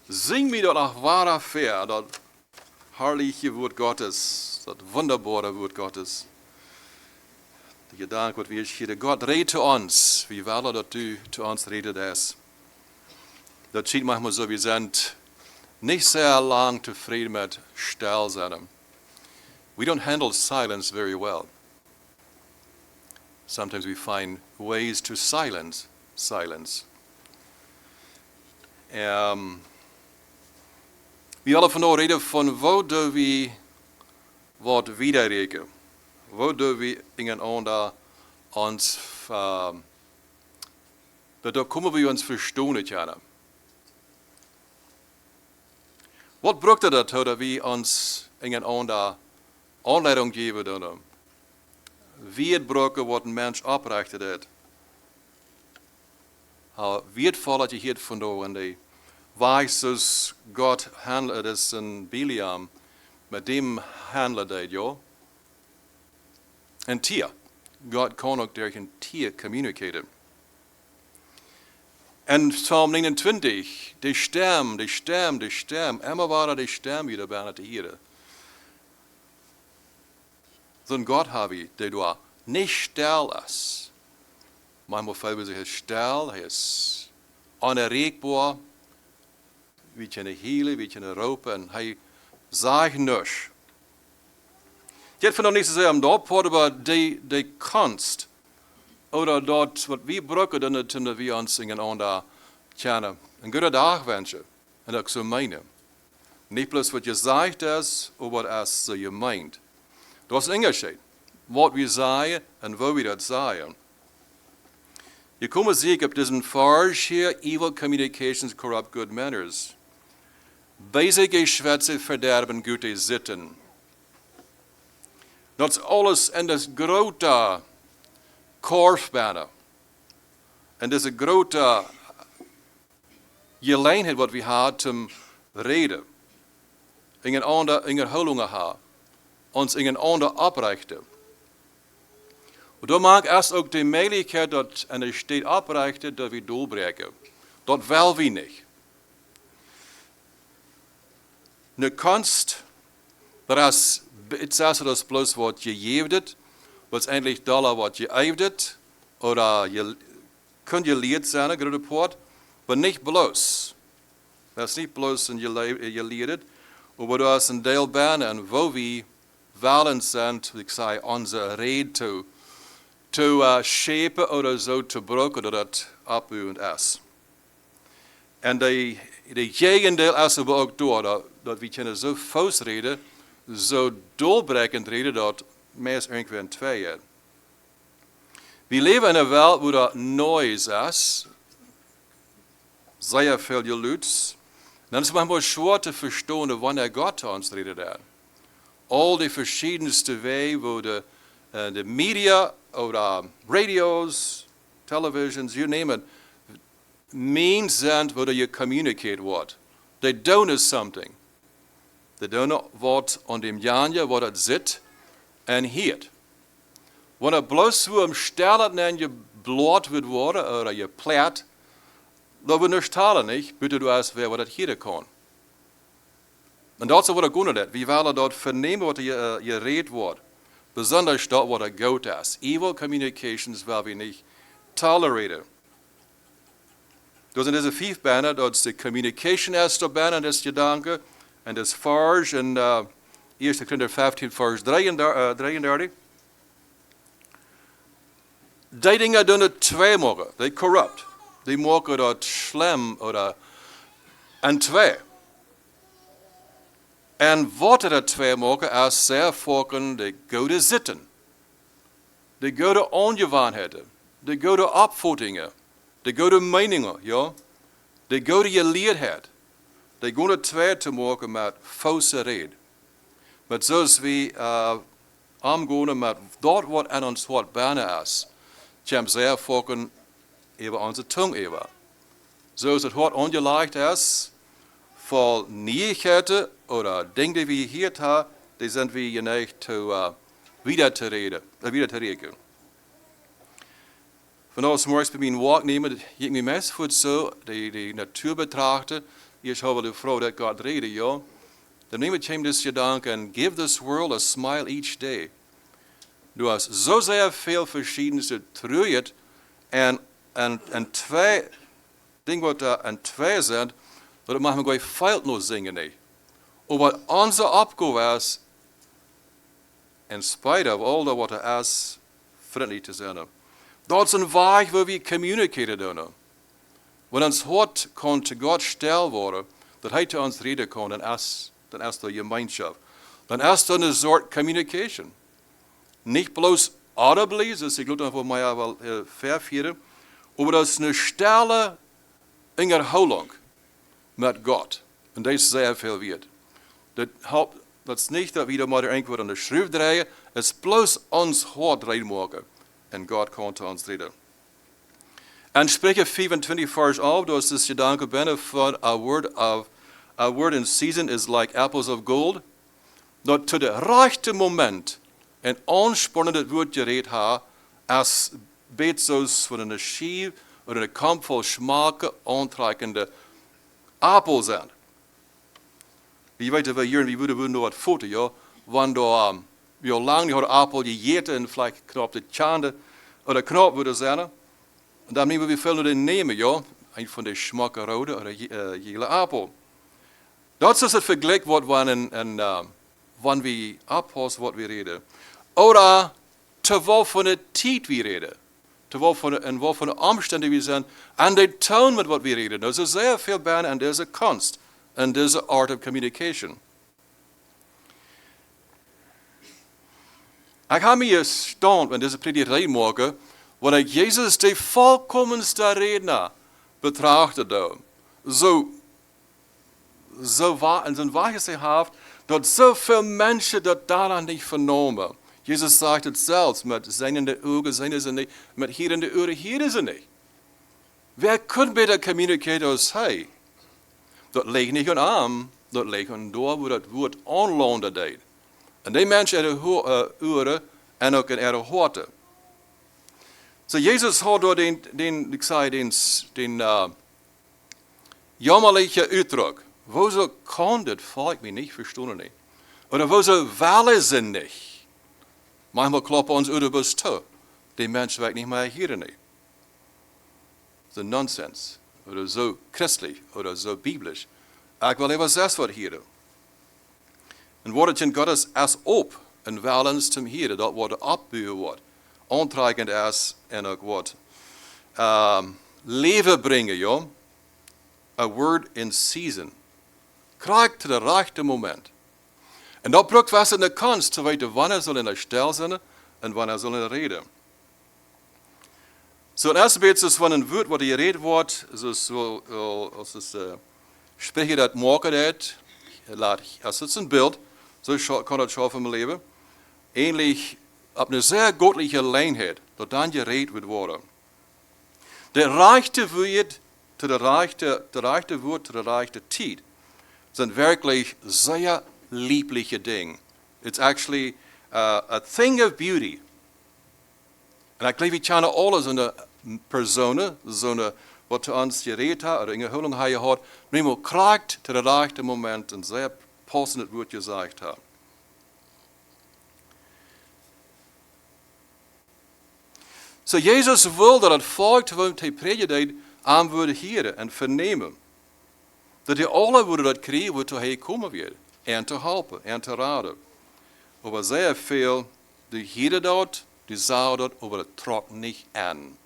Sing mir doch nach wahrer Fair, das herrliche Wort Gottes, das wunderbare Wort Gottes. Die Gedanke, wat wir hier, Gott redet zu uns, wie wel dat du zu uns redet hast. Das sieht manchmal so, wir sind nicht sehr lang zufrieden mit still sein. We don't handle silence very well. Sometimes we find ways to silence silence. We willen vandaag reden van wat doen we wat widerreken. Wat doen we ineinander ons, da komen we ons verstaan kunnen. Wat braucht dat dat we ons ineinander aanleiding geven doen? Wie het brauchen wat een mens oprichtet het. Wie het vallen je hier vandaag en die weiß, dass Gott handelt es in Biliam, mit dem handelt er, ja. Ein Tier. Gott kann auch durch ein Tier kommunizieren. En Psalm 29, die Stem. Immer waren die Stem wieder bijna te horen. Zo'n Gott habe ich, der du nicht still ist. Manchmal fühlen wir sich still, er ist unerregbar. We kunnen healen, we kunnen roepen en hij zegt niks. Het gaat niet zozeer om dat, maar die kunst, of dat wat we gebruiken, dan we ons ineinander kennen. Een goede dag wensen, en dat zo meinen. Niet bloos wat je zegt is, of wat is je meint. Dat is een onderscheid. Wat we zeggen en waar we dat zeggen. Je komt zeker op deze vers hier, evil communications corrupt good manners. Böse Schwätze verderben gute Sitten. Dat is alles in das grote korfbanen. En deze grote gelegenheid wat we hadden zum reden. In een Hollungen ha. Ons in een ander oprichten. Und da mag erst auch die Möglichkeit, dass eine Stadt oprichten, dass wir durchbrechen. Das will wir nicht. Eine Kunst, das ist das bloß, was je geeft, was eigentlich dollar, was je eift, oder je könnt ihr Lied sein, gerade Port, aber nicht bloß. Das ist nicht bloß in je Lied, aber du hast ein Teil Bären, wo wir wollen sind, ich sage, unsere Rede zu schepen oder so zu brücken, oder das abüben ist. Und die Gegendeel is er ook door, dat we kunnen zo fout reden, zo doorbrechend reden, dat mensen irgendwie in tweeën. We leven in een wereld waar dat Neues is, sehr veel geluids. Dan is het manchmal schwer te verstaan wanneer Gott zu uns redet. Al die verschiedenste wegen, wo de media oder radios, televisions, you name it, means sind, wo je communicate wordt. They don't is something. They don't wat aan dem janje, wat het zit en hiert. Wanneer bloos zo om stellen en je bloot wordt worden, of je pleit, dan wordt niet talen niet, bitte du als wer wat het hier kan. En dat is wat ik goed doe. We willen dat vernemen wat je reed wordt. Besonders dat wat het goed is. Evil communications willen we niet tolereren. Dus in deze 5 banen, dat is de communication eerste banen, dat is gedanke, en dat is vers in 1 Korinther 15, vers 33. Die dingen doen het twee maken, die corrupt. Die maken dat slim, en twee. En wat er twee maken, is zeer volken de goede zitten. De goede ongewoonheden, de goede opvoedingen. De goede meningen, ja. De goede geleerdheid. De goede twee te maken met foute reden. Met zoals we omgaan met dat wat aan ons hart bijna is. Tjem zeer volken over onze tong over. Zoals het hart ongelegd is, vol nieuwigheden oder dingen die we hier hebben, die zijn we geneigd te wieder te reden. Vandaag morgens bij mijn walk nemen, ik me meest voor zo, die natuur betrachten, ich habe die Frau, dat Gott rede, ja. Dan neem ik hem dus gedanken en give this world a smile each day. Du hast so sehr viel Verschiedenes getreut en twee dingen wat daar en twee zijn, dat het mag me gewoon feilt nog zingen niet. Maar onze opgave is, in spite of all dat wat er is, vriendelijk te zijn. Dat is een weg waar we communiceren doen. Wanneer ons hart kan te God stil worden, dat hij te ons reden kan, dan is de gemeenschap. Dan is er een soort communication. Niet bloos audibly, zoals ik geloof voor mij wel vervieren, maar dat is een stille ingerhouding met God. En dat is zeer veel waard. Dat is niet dat we er maar irgendwo aan de schroef draaien, het is bloos ons hart reinmaken. En God kan te ons reden. En Spreuche 25 vers 11, dat is dus gedanke binnen van a word in season is like apples of gold. Dat tot het rechte moment en aanspannend woord gereed ha, als beetzoos van een schief of een kamp vol smaken aantrekkende appel zijn. Je weet dat we hier in Woede nog wat foto, ja, wanneer we al lang die appel gegeten en vielleicht knap de tjande oder knap worden zijn. En dan nemen we veel naar nemen, ja, een van de smaken rode of een gele appel. Dat is het vergelijk wat wanneer we oppassen wat we reden. Oder terwijl van de tijd we reden. Terwijl van de omstandigheden we zijn. En de toon met wat we reden. Er is zeer veel bijna en deze kunst. En deze art of communication. Ik heb me gestond met deze prediking morgen. Wanneer Jezus de volkomenste redner betrachtte. Zo waar in zijn wagen heeft, dat zoveel mensen dat daaraan niet vernomen. Jezus zegt het zelfs, met zijn in de ogen zijn ze niet, met hier in de oren hier ze niet. Wer kan beter communiceren als hij? Dat ligt niet aan hem, dat ligt aan door hoe dat woord aanlanden deed. En die mensen in de oren en ook in de harten. So Jezus had door den jammerlijke uitdruk. Wieso kan dit volk mij niet verstaan? Niet? Oder wieso willen ze niet? Manchmal kloppen ons Ouders toe. Die mensen werken niet meer hier niet. Dat is nonsens. Oder zo christelijk. Oder zo biblisch. Ik wil even zes wat hier. Een woordje in God is op. En wel eens te hier. Dat wordt opbouwen wordt. Aantrekkend is en ook wat. Leven brengen, ja. A word in season. Krijg te de rechte moment. En dat braucht was in de kunst te weten wanneer zal in de stil zijn en wanneer zal in de reden. Zo het eerste beetje is van een woord wat hier gereed wordt, als het spreken dat maken dat, als het is een beeld, zo kan het zo van mijn leven, eigenlijk op een zeer goddelijke lijnheid, dat dan gereed wordt worden. De rechte woord te de rechte woord te de rechte tijd zijn werkelijk zeer liebliche dingen. It's actually a thing of beauty. En ik geloof, we kennen alle zo'n personen, zo'n wat te ons gereed had, of een hulung hij had, maar krijgt te de rechte moment en zeer passend het woord gezegd had. So Jezus wil dat het volk, terwijl hij predikt, aan worden heren en vernemen. Dat hij alle worden dat krijgen, wat hij komen weer. En te helpen, en te raden. Maar zeer veel, die hieren dat, die zagen dat, maar het trok niet aan.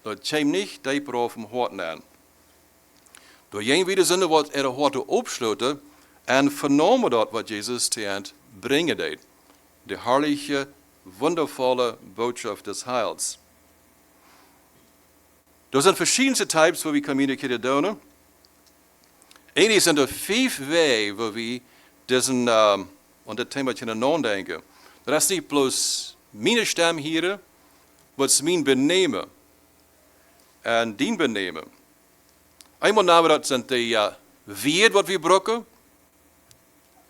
Dat kwam niet dieper op hem hart aan. Door geen wederzin wat er hart opsluiten en vernomen dat wat Jezus te eind brengen deed. De herrliche, wondervolle boodschap des Heils. Er zijn verschillende types waar we communiceren doen. Eén zijn er 5 wegen waar we aan dit themaatje nadenken. Dat is niet bloos mijn stem hier, maar het is mijn benemen. En dien benemen. Eenmaal namen dat zijn de weer wat we gebruiken.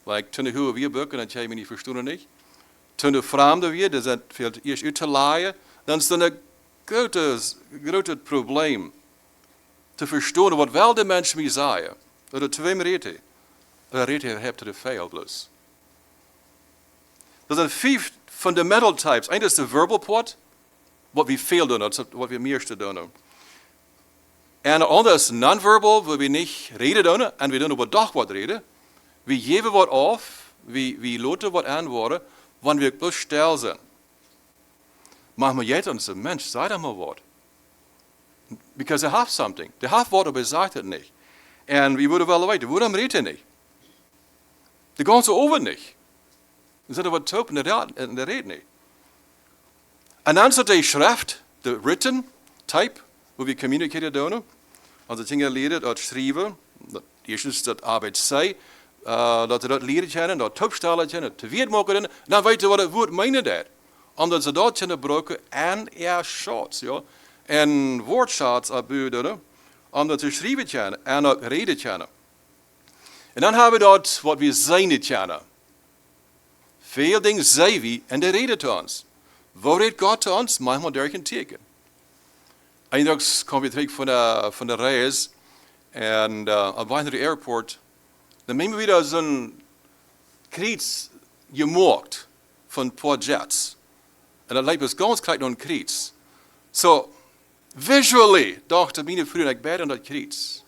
Like toen hoe we gebruiken, dat jij me niet verstaan niet. Toen de vreemde weer, dat zijn veel eerst uit te laaien. Dan is het een groot probleem te verstaan wat wel de mensen mij zeggen. Oder zu wem redet ihr? Oder redet ihr hebt de veel bloß? Er zijn 5 fundamental types. Eén is de verbal part, wat we veel doen, wat we meeste doen. En de andere is non-verbal, waar we niet reden doen, en we doen over dag wat reden. We geven wat af, we laten wat antwoorden, wanneer we bloß stil zijn. Manchmal jeet ons een mens, zei dan maar wat. Because they have something. They have wat, maar zegt het niet. En we worden wel weten, waarom redt hij niet? De gaan ze over niet. We zitten wat top en de redt niet. En dan zit de schrift, de written type, waar we communiceren doen. Als de dingen leren, dat schrijven, dat eerst dat arbeid zij, dat ze dat leren kennen, dat topstellen kennen, te weten maken, dan weten ze wat het woord meenen dat. Omdat ze dat kunnen gebruiken en shots, ja. En woordshots aanbieden, omdat ze schrijven kennen en ook reden kennen. En dan hebben we dat wat we zijn kennen. Veel dingen zijn we en de reden te ons. Wat redt God te ons? Manchmal durch een teken. Eindelijk kwam we terug van de reis en op weg naar de airport. Dan hebben we daar zo'n kriets gemaakt van een paar jets. En dat lijkt ons ganz klein naar een kriets. So, visually dachten mijn vrienden, ik ben aan dat kriets.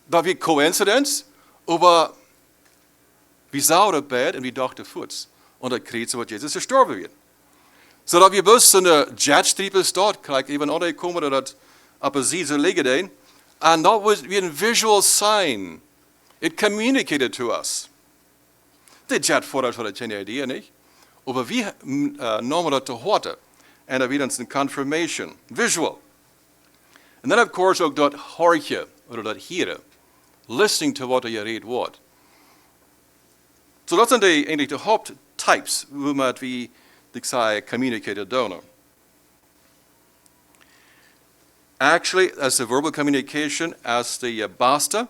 Dat was coincidence, maar we zouden op bed en we dachten voets. En dat kriets wat Jezus gestorven werd. Zodat we best in de jetstrepen staat, kijk even onder komen dat op een zee zo liggen. En dat was weer een visual sign. It communicated to us. De jet vooruit had het geen idee, niet? Maar we namen dat te horen. En dat werd een confirmation. Visual. En dan of course ook dat hoortje, of dat hieren. Listening to what je read wordt. So dat zijn eigenlijk de hoofdtypes waarmee we ik zei communicated doen. Actually, as the verbal communication, as the beste,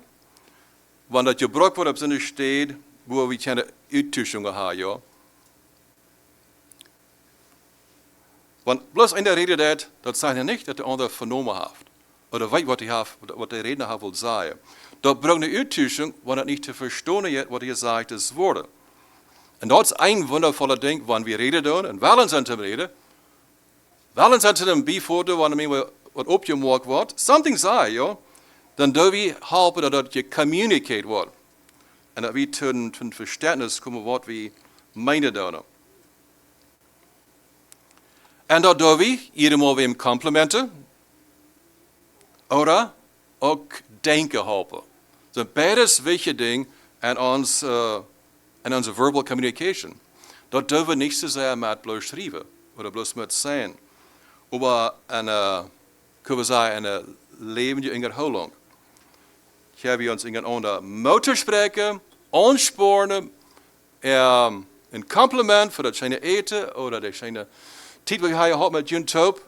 wanneer je gebruikt wordt op zo'n steed, waar we kunnen uittuigingen hebben, ja. Want bloß in der Rede dat zei niet dat de ander vernomen heeft. Oder weet wat de redner wil zeggen. Dat braucht een uittuiging, wanneer het niet te verstaan is wat je zegt is woorden. En dat is een wondervolle ding, wanneer we reden doen, en wel eens aan het reden. Wel eens aan het bijvoorbeeld, wanneer we wat opgemaakt wordt, something zei, ja, dan doen we helpen dat je communicate wordt. En dat we ten verständnis komen wat we meinen doen. En dat doen we, iedere weer complimenten, oder ook denken helpen. Dat beides wichtige ding aan ons en onze verbal communication. Dat doen we niet zozeer met bloos schrijven, of bloos met zijn. Maar kunnen we zeggen, een levende ingerholing. Gaan we ons in onder motor spreken, aansporen, een compliment voor dat schijne eten, of dat schijne tijd wat je hebt met je top.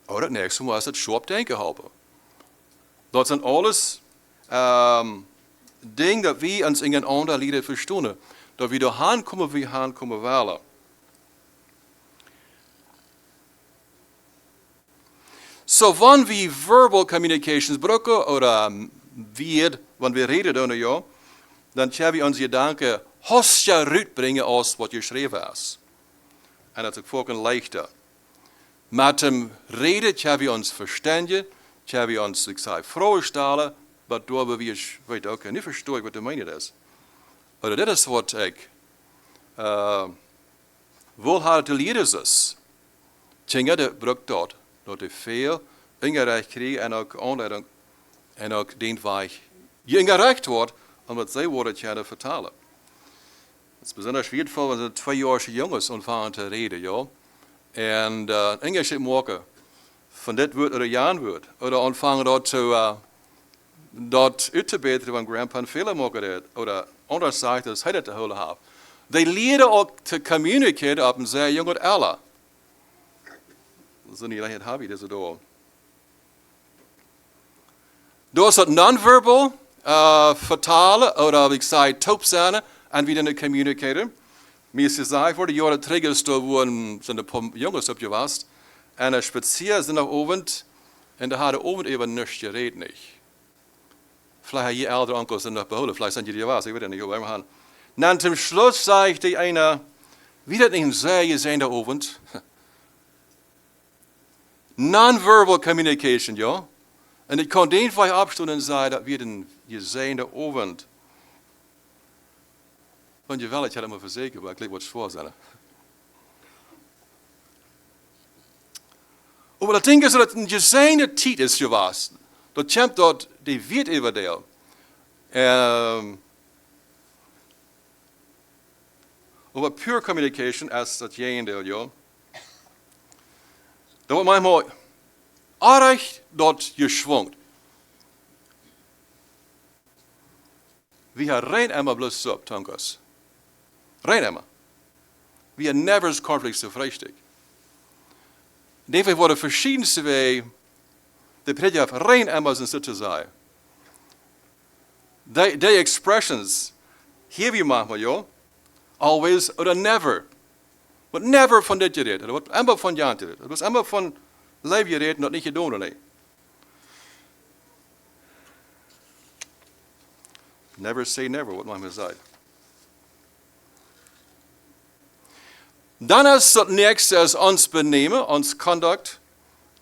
Of dat nächste was het scherp denken helpen. Dat zijn alles dingen dat we ons in een ander leren verstaan. Dat we doorheen komen willen. So, wanneer we verbal communications gebruiken, of wanneer we reden doen, ja, dan gaan we onze gedanken hoogst uitbrengen als wat geschreven is. En dat is ook volgens leichter. Met dem reden gaan we ons verstanden, gaan we ons, ik zei, vragen stellen, waardoor we weten, oké, nu versta ik wat de mening is. Maar dat is wat ik wohlhartig leren is. Dingen dat gebruikt dat je veel ingereicht krijgt en ook aanleiding en ook den weg je ingereicht wordt, omdat zij woorden kunnen vertalen. Het is besonders waardevol, wanneer 2-jarige jongens ontvangen te reden, ja. En Engels maken van dit woord oder Jan woord. Oder ontvangen dat uit te beteren van grandpa en vele maken dat. Oder anderzijds dat hij dat te houden heeft. Die leren ook te communiceren op een zeer jonge alter. Dat is niet echt hobby, dat is het al. Door dat non-verbal vertalen, oder ik zei toepzenden en weer in communiceren. Mir ist gesagt worden, die Jahre träger ist da, wo sind ein paar Jungs abgewasst. En spazieren sind nach Abend, und da hat der Abend über nichts geredet nicht. Vielleicht haben die ältere Onkels dann noch beholen, vielleicht sind die was, ich weiß nicht, aber immer. Dann zum Schluss sagte einer, wie das nicht sehr gesehen der Abend? Non-verbal communication, ja? Und ich konnte den vielleicht abstunden und sagen, dass wir den gesehen der Abend. Und je wel, ich hatte mal verzekerd, aber ich glaube, was schwer sein. Aber das Ding ist, dass ein gesehener Tiet ist für was. Da kommt dort, die wird über der. Aber pure communication, als dat jene, ja. Da wordt manchmal aardig dort geschwungt. We hebben rein emmer bloß op, tankas. Rein emmer. We hebben nevers conflicts te vrijstek. Daarvoor worden verschiedenste wij de predje af rein emmer zijn te zijn. Die expressions, hier wie manchmal, ja. Always oder never. Wat never van dit gereed. Dat wordt emmer van Jan gereed. Dat was emmer van lijf gereed en dat niet gedaan. Nee. Never say never, wat manchmal zei. Dan is het nächste als ons benemen, ons conduct.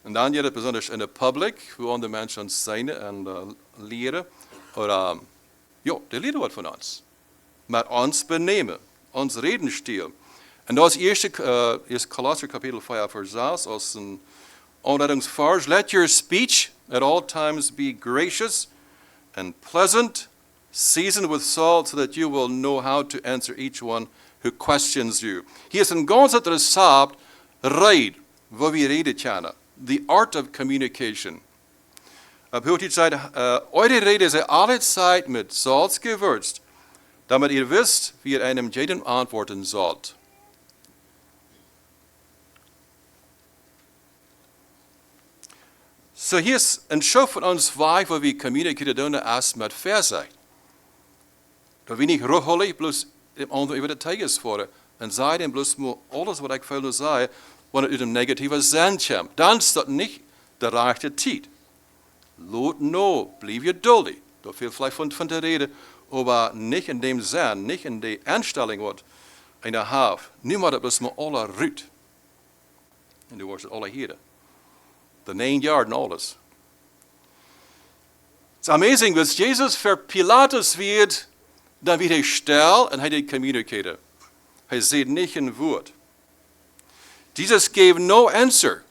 En dan je het besonders in de public, hoe andere mensen ons zijn en leren. Oder, ja, die leren wat van ons. Met ons benemen, ons redenstil. En dat is eerst Kolosser kapitel 5 vers 6, als een aanleidingsvers. Let your speech at all times be gracious and pleasant, seasoned with salt, so that you will know how to answer each one who questions you. Hier is een ganz interessant reid, waar we reden kennen. The art of communication. Op hoe het zei, eure Rede sei allezeit mit Salz gewürzt, damit ihr wisst, wie ihr einem jeden antworten sollt. So hier ist ein Schrift von uns zwei, wo wir communizieren doen erst mit Verse. Da bin ich rochelig, bloß dem anderen über die Tages vor. Und sei dem bloß nur alles, was ich will sagen, wenn es in einem negativen Sinn kommt. Dann ist das nicht der rechte Zeit. Lot no, bleib geduldig. Da fehlt vielleicht von der Rede, aber nicht in dem Sinn, nicht in der Einstellung, was einer hat. Niemand hat bloß mal alle Rüt. Und du wirst alle hier. The 9 Jahren und alles. It's amazing, was Jesus für Pilatus wird, dann wird er still und er communicated. Er sieht nicht ein Wort. Jesus gave no answer.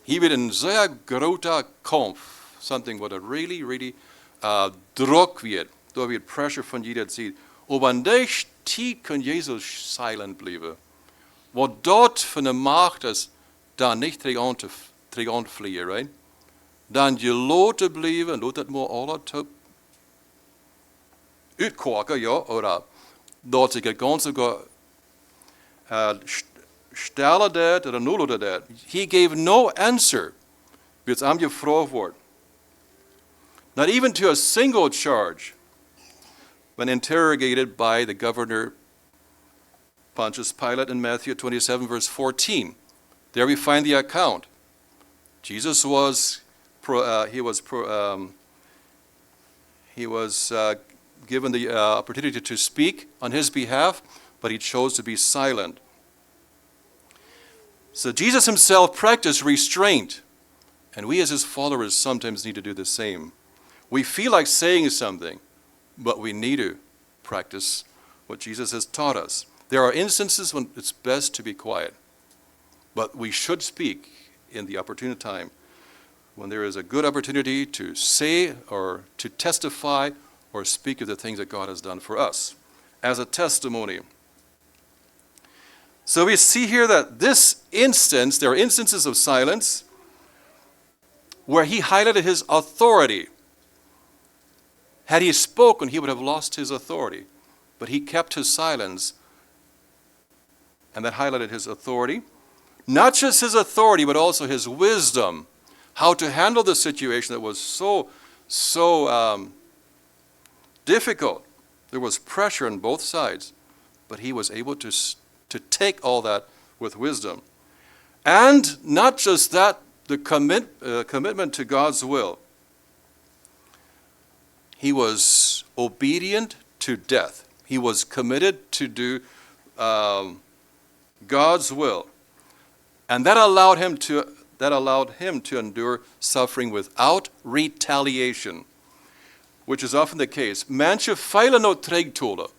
Hier wird ein sehr großer Kampf. Something what a really Druck wird. Da wird Pressure von jeder Seite. Aber an der Zeit kann Jesus silent bleiben. Was dort von der Macht ist, dann nicht trägt fliehen, right? Dan gelaten blijven en doet het maar alle te uitkoken, ja, oder dat ik het ganze stellen dat oder nullen dat. He gave no answer, wie het aan gevraagd wordt. Not even to a single charge, when interrogated by the governor Pontius Pilate in Matthew 27, verse 14. There we find the account. Jesus was given the opportunity to speak on his behalf, but he chose to be silent. So Jesus himself practiced restraint, and we as his followers sometimes need to do the same. We feel like saying something, but we need to practice what Jesus has taught us. There are instances when it's best to be quiet, but we should speak in the opportune time when there is a good opportunity to say or to testify or speak of the things that God has done for us as a testimony. So we see here that this instance, there are instances of silence where he highlighted his authority. Had he spoken, he would have lost his authority. But he kept his silence, and that highlighted his authority. Not just his authority, but also his wisdom, how to handle the situation that was so difficult. There was pressure on both sides, but he was able to take all that with wisdom. And not just that, the commitment to God's will. He was obedient to death. He was committed to do God's will. And that allowed him to endure suffering without retaliation, which is often the case. Mensen feilen nou tregtolen,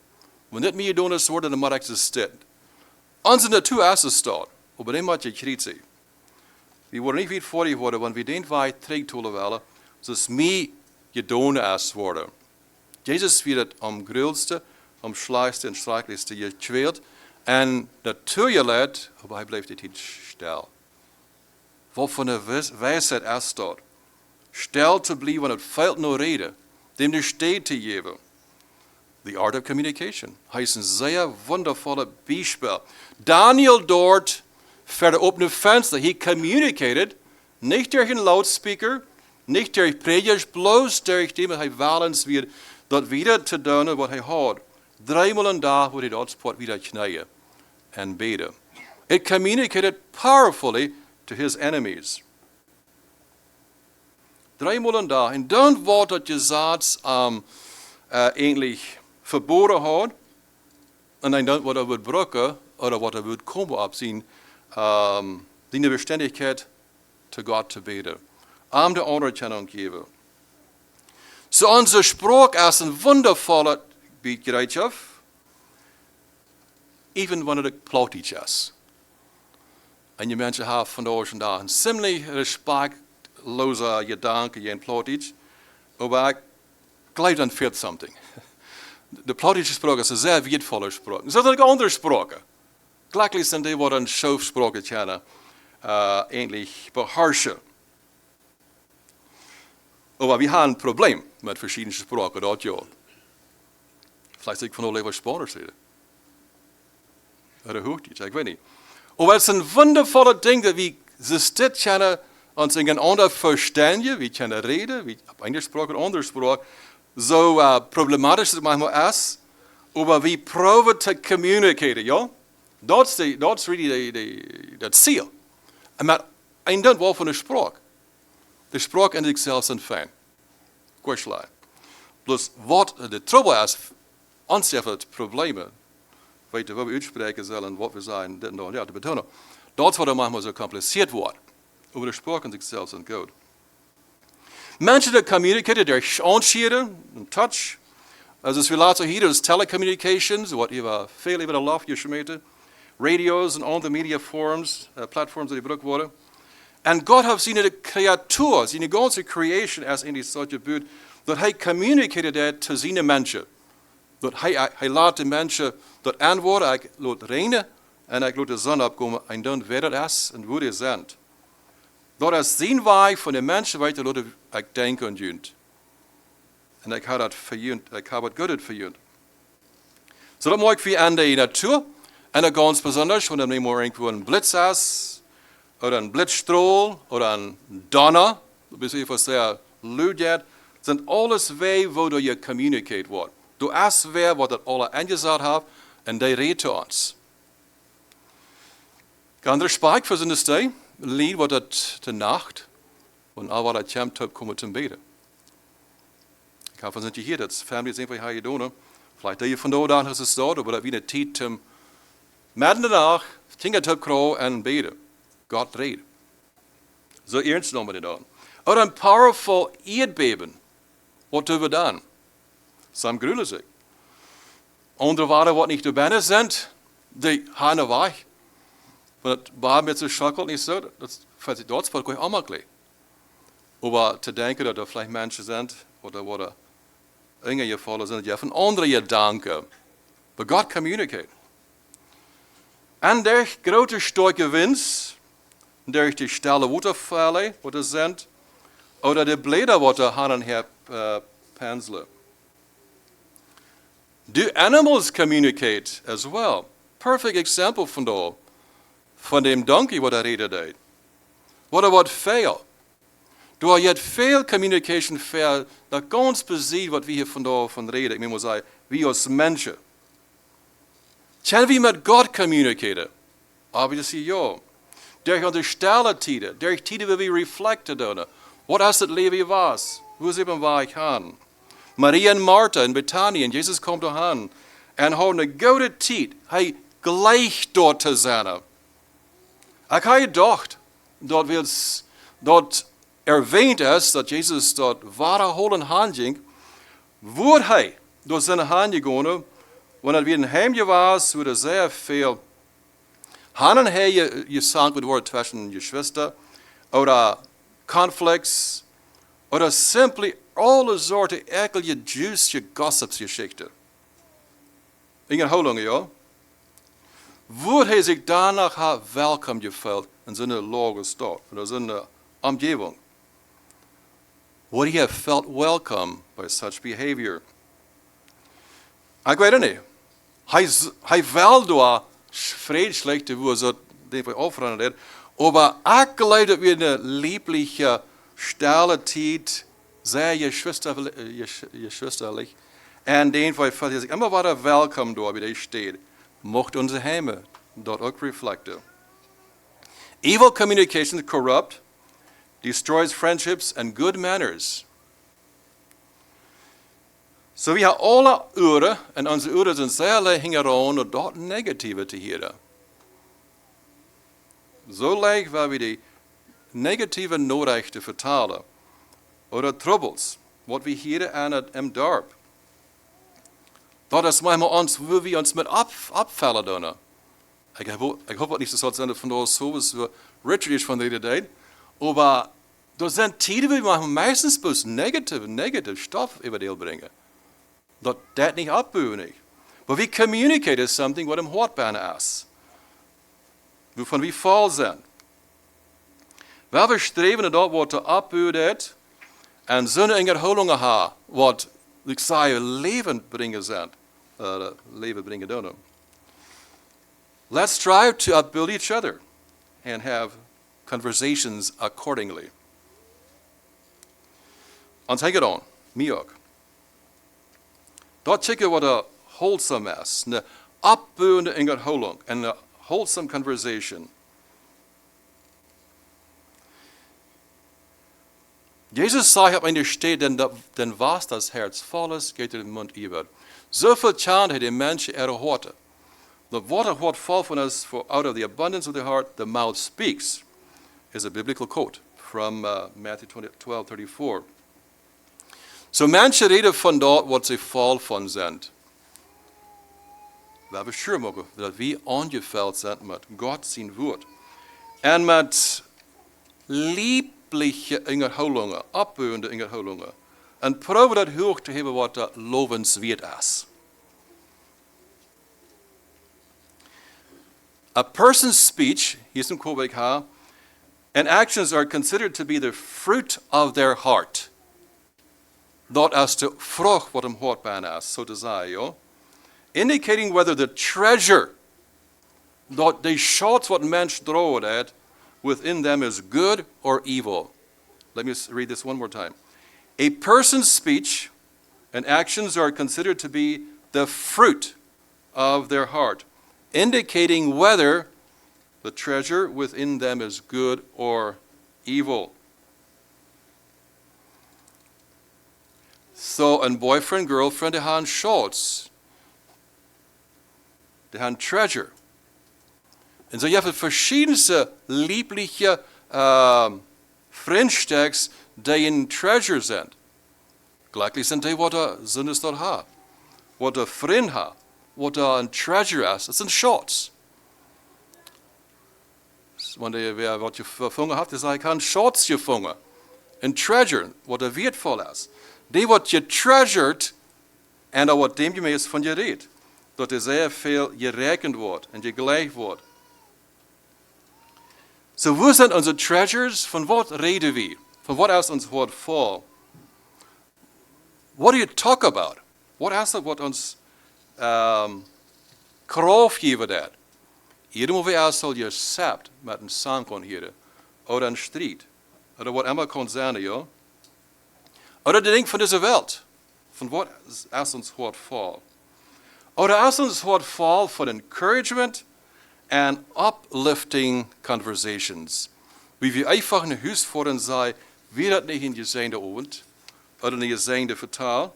wanneer meer doen is worden dan maar existeert. Onze natuur is het staat, op een maatje kritische. We worden niet weer voor je worden, want we denken wij tregtolen willen, zoals meer gedaan is worden. Jezus wird het am grootste, am schlechtste en schrecklichste gequält. En natuurlijk leidt, maar hij blijft het niet stil. Wat voor een wijsheid is dat? Stil te blijven, het fehlt nur reden, dem de steed te geven. The art of communication. Hij is een zeer wondervolle Beispiel. Daniel dort verder op een venster, hij communicated, niet door een loudspeaker, niet door predikers, bloos door dem hij walens weer dat wieder te doen wat hij had. 3 maal een dag wordt hij dat spot wieder knijden en beden. It communicated powerfully to his enemies. 3 maal een dag. En dan wordt dat gezegd eigenlijk verboden had. En dan wordt er wordt brokken, of wat er wordt komen op zijn die beständigheid te God te beten. De anerkennung geven. So onze spraak is een wondervolle bereidschap, even wanneer het plautig is. En je mensen hebben vandaag en daar een ziemlich respektloze gedanke in plautig, maar ik geloof dan fehlt something. De plautische spraak is een zeer wertvolle spraak. Er zijn ook andere spraken. Gelijkelijk zijn die wat een schoofspraken kennen, eigenlijk beherrschen. Maar we hebben een probleem met verschillende spraken, dat ja. Vielleicht ik van alle wat Spanisch reden. Oder Hochdeutsch, ik weet niet. Maar het is een wondervolle ding dat we dit kennen, ons in een ander verstanden, we kennen reden, we op Engels spraak, andere spraak, zo problematisch het manchmal is, maar we proberen te communiceren, ja? Dat is really dat ziel. En met een deel wel van de spraak. De spraak in zichzelf zijn fijn. Kortslijn. Dus wat de trouble is, ons heeft het problemen. Weet je, wat we uitspreken zullen, wat we zijn, dit en dat, ja, te betonen. Dat is wat er manchmal zo compliceerd wordt. Maar de spraak in zichzelf zijn goed. Mensen die communiceren, die aanschieten, een touch. Als we laten hier, dus telecommunications, wat je veel even laf gesmeten. Radio's en andere media forms, platforms die gebruikt worden. En God heeft zijn creatuur, zijn ganze creation als in die soort buurt, dat hij communiceert dat te zijn mensen. Dat hij laat de mensen dat antwoorden, hij laat regenen en hij laat de zon opkomen en dan weer het is en hoe het zijn. Dat is zijn weg van de mensen waar ik denk aan junt. En ik heb dat verjunt, ik heb het goed verjunt. Zo dat mag ik aan de natuur en dan ganz besonders, wanneer er maar irgendwo een blitz is, oder een blitzstrahl, oder een donner, bis je sehr luid gaat, zijn alles wij waar je communiceert wordt. Du is weer wat het alle aangezet heeft en die redt ons. Ik heb respect voor zijn stij, lied wat het de nacht, en al wat het komt op komen te beden. Ik heb van hier, dat familie is einfach hier gedaan. Vielleicht dat je vandaag dan is het staat, maar dat we een tijd te midden de nacht, dingen te krijgen en beden. God redt. Zo ernst noemen we dat. Oder een powerful eerdbeben. Wat doen we dan? Sam gruwelen zich. Andere waren wat niet te binnen zijn, die gaan weg. Want het waar met z'n schakelt niet zo, dat is gewoon onmogelijk. Maar te denken dat er vielleicht mensen zijn, oder worden in gevallen zijn, die van andere gedanken. Maar God communiceert. En der grote sterke winst, durch die stille watervallen, wat er zijn, oder de bläder wat er aan her penselen. Do animals communicate as well? Perfect example van dem donkey wat er reden deed. Wat er wordt veel. Door je veel communication veel, dat ganz beziet wat we hier vandaag van reden. Ik moet zeggen, wie als mensen. Kunnen we met God communiceren? Obviously ja. Durch unsere stille tijden, durch tijden waar we reflecten doen. Wat is het leven was? Hoe zijn we gaan? Maria en Martha in Bethanien, en Jezus komt aan. En hadden een goede tijd, hij gleich dort te zijn. Ik heb gedacht, dat erwähnt is, dat Jezus dort ware holen handging, wordt hij door zijn hand gegaan, wanneer weer een heimje was, wurde sehr veel Hanen hij je zank met woord tussen je schwester, oder conflicts, oder simply alle soorten ekelige juice gossipsgeschichten. In een holange, ja. Wordt hij zich daarna welkom gevoeld in zijn lage stad, in zijn omgeving? Would he have felt welcome by such behavior? Ik weet het niet. Hij wel door vreedschlechte, wo so den wir aufräumen werden, aber ich glaube, dass wir eine liebliche, stille Zeit, sehr geschwisterlich, und den wir sich immer wieder willkommen dort, wie der steht, mocht unsere Heime dort auch reflekten. Evil communication is corrupt, destroys friendships and good manners. So we hebben alle uren, en onze uren zijn zeer hingeroon om dat negatieve te horen. Zo leicht waar we die negatieve Nachrichten vertalen, oder troubles, wat we horen aan het dorp. Dat is manchmal ons, wo we ons met opvallen doen. Ik hoop dat niet zo zijn van ons zoals we Richard is van deze tijd, maar er zijn tijden waar we meistens bloß negative stof over deel brengen. Dat niet opbouwen. Maar we communiceren something wat hem hart bijna is. Waarvan we vol zijn. Waar we streven dat wat te opbouwen en zo'n herhalingen hebben, wat ik zei, leven brengen zijn. Leven brengen doen. Let's strive to upbuild each other and have conversations accordingly. Ons hang het aan, mij ook. Dat checken wat een wholesome is, een opbouwende ingerholing en een wholesome conversation. Jesus zei op eine Stelle, denn was das Herz voll ist, geht in den Mund über. So viel Chant hat die Menschen erhört. The water what fall from us out of the abundance of the heart, the mouth speaks, is a biblical quote from Matthew 12:34. So manche reden van dat wat ze vol van zijn. Waar we sure mogen dat we aangevuld zijn met God zijn woord. En met liebliche ingerholingen, opbouwende ingerholingen. En probeer dat hoog te hebben wat dat lovenswert is. A person's speech, hier is een quote ik ha, and actions are considered to be the fruit of their heart. Dat is de vrucht wat hem hart bijna is, zo te zeggen, ja. Indicating whether the treasure, dat de schatz wat mens droht uit, within them is good or evil. Let me read this one more time. A person's speech and actions are considered to be the fruit of their heart, indicating whether the treasure within them is good or evil. So een boyfriend, girlfriend, die hebben schatz. Die hebben treasure. En zo je hebt verschillende liebliche vriendsteks die een treasure zijn. Gelijkelijk zijn die wat een zondes dat hebben. Wat een vriend heeft. Wat een treasure is. Het is een schatz. Wanneer wat je gevangen hebt, is eigenlijk een schatz gevangen. Een treasure, wat een wertvol is. Die wat je treasured en dat wat dem je meest van je redt. Dat er zeer veel gerekend wordt en geleid wordt. So, wo sind unsere treasures? Von wat reden we? Von wat is ons woord vol? What do you talk about? Wat is het wat ons kracht geeft dat? Iedereen wie er zal je sapt met een zang kon heren. Of een strijd. Of wat immer kon zijn, ja. Oder de ding van deze wereld. Van wat is ons woord vol? Oder is ons woord vol van encouragement and uplifting conversations. Wie wir einfach in huis voren zei, wie dat niet in je zijnde avond, of in je zijnde vertaal.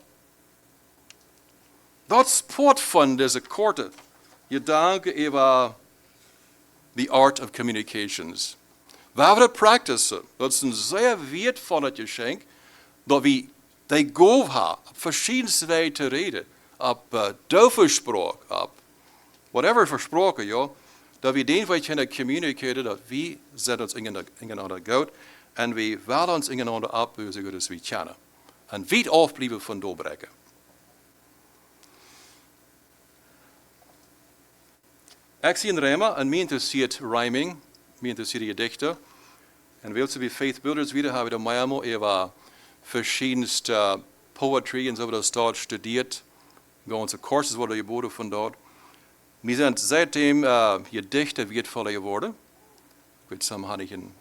Dat sport van deze korte gedanken over the art of communications. We hebben het practicen. Dat is een zeer wertvolle geschenk, dat we die gof hebben, op verschillende wijzen te reden, op doverspraak, op whatever versproken, ja, dat we den wij kunnen communiceren, dat we zetten ons ineinander goed, en we willen ons ineinander opbouwen, zodat als we kennen. En wie afblijven van doorbreken. Ik zie in Reimer, en mij interessiert riming, mij interessiert gedichten. En wil ze bij Faith Builders wieder hebben we de meermaal over verschillende poetry en zo dat dort studiert. Bij onze courses worden geboden van dort. Wir sind seitdem Gedichte wertvoller geworden. Gut, sam habe ich in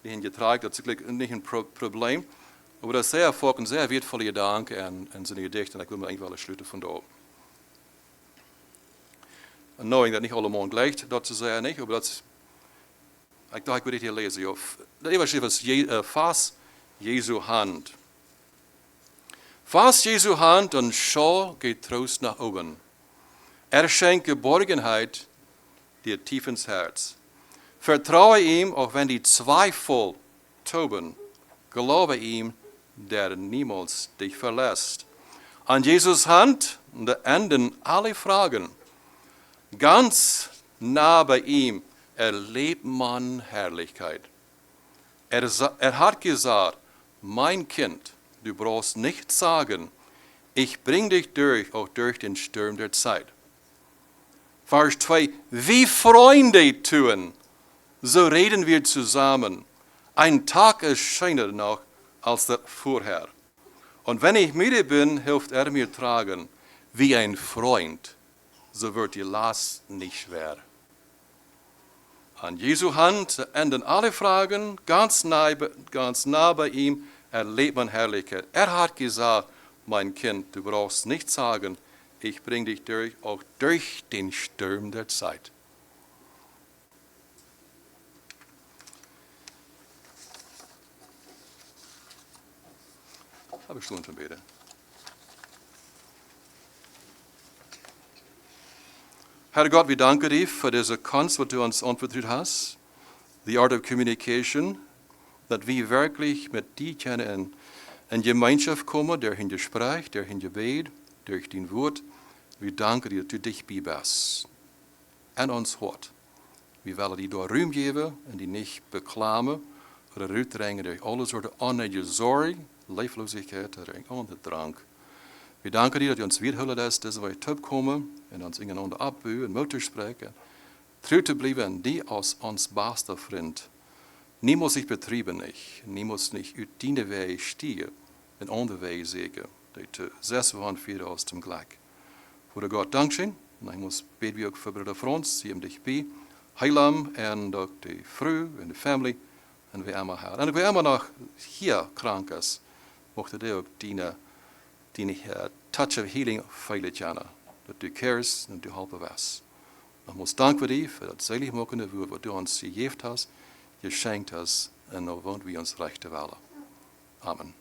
getragen, das ist nicht ein Problem. Aber das ist sehr erfolgreich und sehr wertvolle Gedanken und seine Gedichte, und ich will mir eigentlich alle Schlüsse von da. Und knowing dat nicht allemaal gleich, dat zu sagen nicht, aber das, ich dachte, ich würde hier lesen. Ja. Das Überschrift ist Fass Jesu Hand. Fass Jesu Hand und schau geht Trost nach oben. Schenkt Geborgenheit dir tief ins Herz. Vertraue ihm, auch wenn die Zweifel toben. Glaube ihm, der niemals dich verlässt. An Jesus Hand enden alle Fragen. Ganz nah bei ihm erlebt man Herrlichkeit. Hat gesagt, mein Kind, du brauchst nicht sagen, ich bring dich durch, auch durch den Sturm der Zeit. Vers 2, wie Freunde tun, so reden wir zusammen. Ein Tag erscheint noch als der vorher. Und wenn ich müde bin, hilft mir tragen. Wie ein Freund, so wird die Last nicht schwer. An Jesu Hand enden alle Fragen, ganz nah bei ihm erlebt man Herrlichkeit. Hat gesagt, mein Kind, du brauchst nicht sagen, ich bring dich durch, auch durch den Sturm der Zeit. Habe ich schon beten. Herr Gott, wir danken dir für diese Kunst, was du uns anvertraut hast. The art of communication, dass wir wirklich mit dir können in Gemeinschaft kommen, der in dir spricht, der in dir betet, durch dein Wort. Wir danken dir, dass du dich bibest en ons hört. Wir wollen dir door Ruhm geben und die nicht beklamen oder uitdringen durch alle soorten onnötige Sorge, Leeflosigkeit und Drank. Wir danken dir, dass du uns weerhullen lässt, dass wir kommen und uns ineinander abbauen und Mutter sprechen. Treu zu bleiben, die als uns beste Freund. Niemand sich betrieben nicht, niemand nicht uit die Wege stiegen en andere Wege sägen. Dat 6 van 4 aus dem Glück. Voor Gott Dankeschön. Und ich muss beten ook voor Bruder Frans, sie ihm dich bei. Heilam und auch die Frau und die Family. Und wir immer haben. Und wer immer noch hier krank ist, möchte dir auch deine touch of healing feilen gerne. Dass du cares und du helfen wirst. Ich muss danken für dich, für das selig machende Wort, was du uns gegeben hast, geschenkt hast, und noch wollen wir uns rechte Welle. Amen.